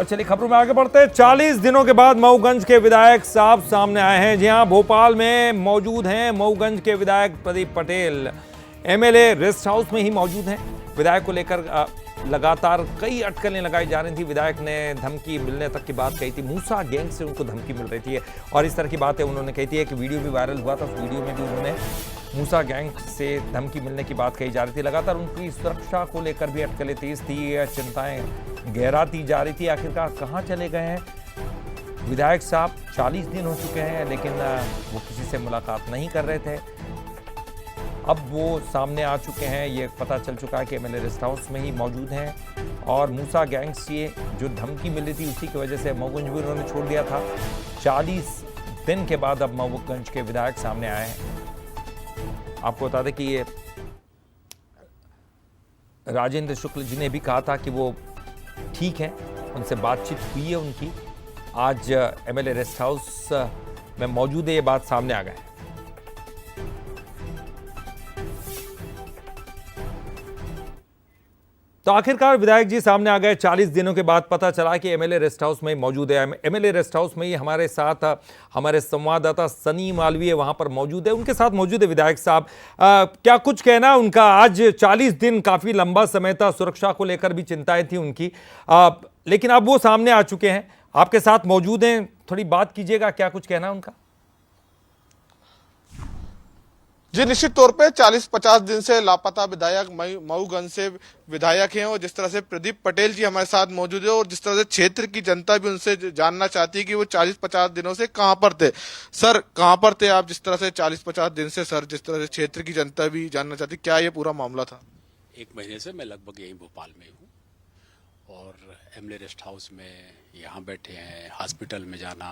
और चलिए खबरों में आगे बढ़ते हैं। 40 दिनों के बाद मऊगंज के विधायक साहब सामने आए हैं। जी हां, भोपाल में मौजूद हैं मऊगंज के विधायक Pradeep Patel. MLA rest house में ही मौजूद हैं। विधायक को लेकर लगातार कई अटकलें लगाई जा रही थी। विधायक ने धमकी मिलने तक की बात कही थी। मूसा गैंग से उनको धमकी मिल रही थी और इस तरह की बातें उन्होंने कही थी। एक वीडियो भी वायरल हुआ था, उस वीडियो में भी उन्होंने मूसा गैंग से धमकी मिलने की बात कही जा रही थी। लगातार उनकी सुरक्षा को लेकर भी अटकलें तेज थी, चिंताएं गहराती जा रही थी। आखिरकार कहाँ चले गए हैं विधायक साहब? 40 दिन हो चुके हैं लेकिन वो किसी से मुलाकात नहीं कर रहे थे। अब वो सामने आ चुके हैं। ये पता चल चुका है कि एमएलए रेस्ट हाउस में ही मौजूद हैं और मूसा गैंग से जो धमकी मिली थी उसी की वजह से मऊगंज भी उन्होंने छोड़ दिया था। 40 दिन के बाद अब मऊगंज के विधायक सामने आए हैं। आपको बता दें कि ये राजेंद्र शुक्ल जी ने भी कहा था कि वो ठीक है, उनसे बातचीत हुई है उनकी। आज एमएलए रेस्ट हाउस में मौजूद है, ये बात सामने आ गई। तो आखिरकार विधायक जी सामने आ गए। 40 दिनों के बाद पता चला कि एमएलए रेस्ट हाउस में मौजूद है। एमएलए रेस्ट हाउस में ही हमारे साथ हमारे संवाददाता सनी मालवीय वहां पर मौजूद है। उनके साथ मौजूद है विधायक साहब। क्या कुछ कहना उनका? आज 40 दिन काफी लंबा समय था, सुरक्षा को लेकर भी चिंताएं थी उनकी, लेकिन अब वो सामने आ चुके हैं, आपके साथ मौजूद हैं। थोड़ी बात कीजिएगा, क्या कुछ कहना उनका? जी, निश्चित तौर पे 40-50 दिन से लापता विधायक मऊगंज से विधायक हैं और जिस तरह से प्रदीप पटेल जी हमारे साथ मौजूद है और जिस तरह से क्षेत्र की जनता भी उनसे जानना चाहती है कि वो 40-50 दिनों से कहां पर थे। सर, कहां पर थे आप जिस तरह से 40-50 दिन से? सर, जिस तरह से क्षेत्र की जनता भी जानना चाहती, क्या ये पूरा मामला था? 1 महीने से मैं लगभग यहीं भोपाल में हूँ और एमएलए रेस्ट हाउस में यहाँ बैठे हैं। हॉस्पिटल में जाना,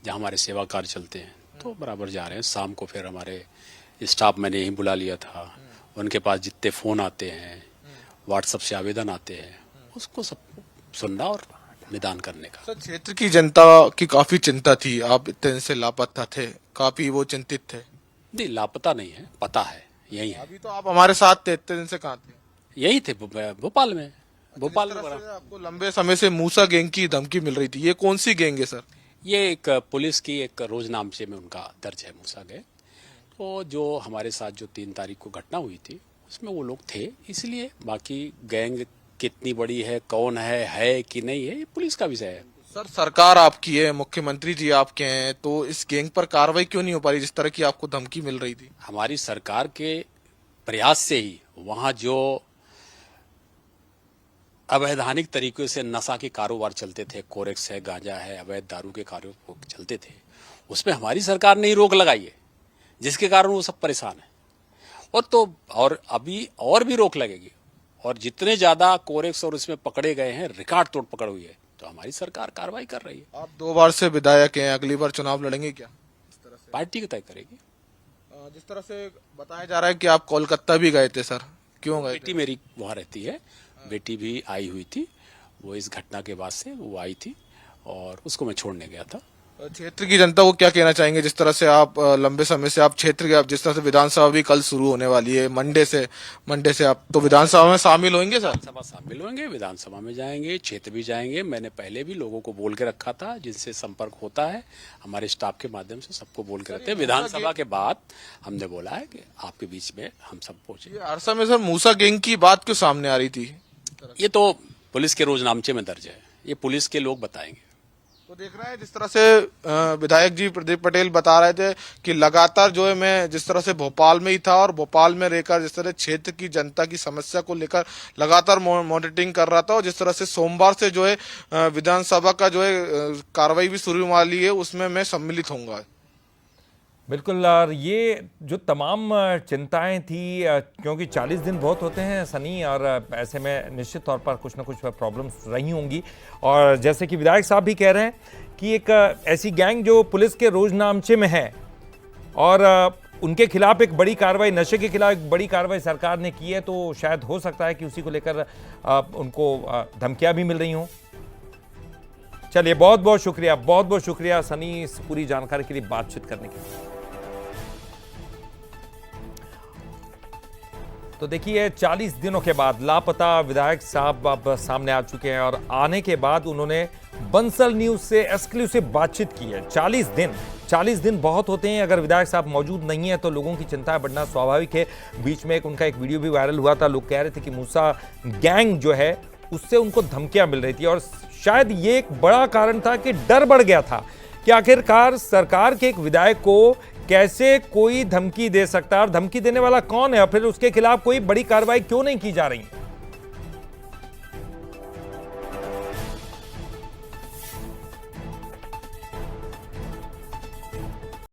जहाँ हमारे सेवा कार्य चलते हैं तो बराबर जा रहे हैं। शाम को फिर हमारे स्टाफ मैंने यहीं बुला लिया था। उनके पास जितने फ़ोन आते हैं, व्हाट्सएप से आवेदन आते हैं, उसको सब सुनना और निदान करने का। सर, क्षेत्र की जनता की काफी चिंता थी, आप इतने दिन से लापता थे, काफी वो चिंतित थे। नहीं, लापता नहीं है, पता है, यही है। अभी तो आप हमारे साथ थे, इतने दिन से कहाँ थे? यही थे भोपाल में। भोपाल में आपको लंबे समय से मूसा गैंग की धमकी मिल रही थी, ये कौन सी गैंग है सर? ये एक पुलिस की एक रोजनामचे में उनका दर्ज है मूसा गैंग। तो जो हमारे साथ जो 3 तारीख को घटना हुई थी उसमें वो लोग थे, इसलिए बाकी गैंग कितनी बड़ी है, कौन है कि नहीं है, ये पुलिस का विषय है। सर, सरकार आपकी है, मुख्यमंत्री जी आपके हैं, तो इस गैंग पर कार्रवाई क्यों नहीं हो पा रही जिस तरह की आपको धमकी मिल रही थी? हमारी सरकार के प्रयास से ही वहां जो अवैधानिक तरीके से नशा के कारोबार चलते थे, कोरेक्स है, गांजा है, अवैध दारू के कारोबार चलते थे, उसमें हमारी सरकार ने ही रोक लगाई है, जिसके कारण वो सब परेशान है। और अभी और भी रोक लगेगी और जितने ज्यादा कोरेक्स और इसमें पकड़े गए हैं, रिकॉर्ड तोड़ पकड़ हुई है, तो हमारी सरकार कार्रवाई कर रही है। आप 2 बार से विधायक हैं, अगली बार चुनाव लड़ेंगे क्या? इस तरह से पार्टी तय करेगी। जिस तरह से बताया जा रहा है कि आप कोलकाता भी गए थे सर, क्यों गए थे? बेटी मेरी वहां रहती है, बेटी भी आई हुई थी, वो इस घटना के बाद से वो आई थी और उसको मैं छोड़ने गया था। क्षेत्र की जनता को क्या कहना चाहेंगे जिस तरह से आप लंबे समय से आप क्षेत्र के, आप जिस तरह से विधानसभा भी कल शुरू होने वाली है, मंडे से आप तो विधानसभा में शामिल होंगे सर? विधानसभा शामिल होंगे, विधानसभा में जाएंगे, क्षेत्र भी जाएंगे। मैंने पहले भी लोगों को बोल के रखा था, जिनसे संपर्क होता है हमारे स्टाफ के माध्यम से सबको बोल के रखते हैं। विधानसभा के बाद हमने बोला है कि आपके बीच में हम सब पहुंचे। अरसा में सर मूसा गैंग की बात क्यों सामने आ रही थी? ये तो पुलिस के रोजनामचे में दर्ज है, ये पुलिस के लोग बताएंगे। तो देख रहे हैं जिस तरह से विधायक जी प्रदीप पटेल बता रहे थे कि लगातार जो है मैं जिस तरह से भोपाल में ही था और भोपाल में रहकर जिस तरह क्षेत्र की जनता की समस्या को लेकर लगातार मॉनिटरिंग कर रहा था और जिस तरह से सोमवार से जो है विधानसभा का जो है कार्रवाई भी शुरू वाली है, उसमें मैं सम्मिलित होऊंगा। बिल्कुल। और ये जो तमाम चिंताएं थी, क्योंकि 40 दिन बहुत होते हैं सनी, और ऐसे में निश्चित तौर पर कुछ ना कुछ प्रॉब्लम्स रही होंगी। और जैसे कि विधायक साहब भी कह रहे हैं कि एक ऐसी गैंग जो पुलिस के रोजनामचे में है और उनके खिलाफ एक बड़ी कार्रवाई, नशे के खिलाफ एक बड़ी कार्रवाई सरकार ने की है, तो शायद हो सकता है कि उसी को लेकर उनको धमकियां भी मिल रही हों। चलिए, बहुत बहुत शुक्रिया सनी इस पूरी जानकारी के लिए, बातचीत करने के लिए। तो देखिए 40 दिनों के बाद लापता विधायक साहब अब सामने आ चुके हैं और आने के बाद उन्होंने बंसल न्यूज से एक्सक्लूसिव बातचीत की है। 40 दिन बहुत होते हैं। अगर विधायक साहब मौजूद नहीं है तो लोगों की चिंता बढ़ना स्वाभाविक है। बीच में उनका एक वीडियो भी वायरल हुआ था। लोग कह रहे थे कि मूसा गैंग जो है उससे उनको धमकियां मिल रही थी और शायद ये एक बड़ा कारण था कि डर बढ़ गया था कि आखिरकार सरकार के एक विधायक को कैसे कोई धमकी दे सकता है और धमकी देने वाला कौन है और फिर उसके खिलाफ कोई बड़ी कार्रवाई क्यों नहीं की जा रही।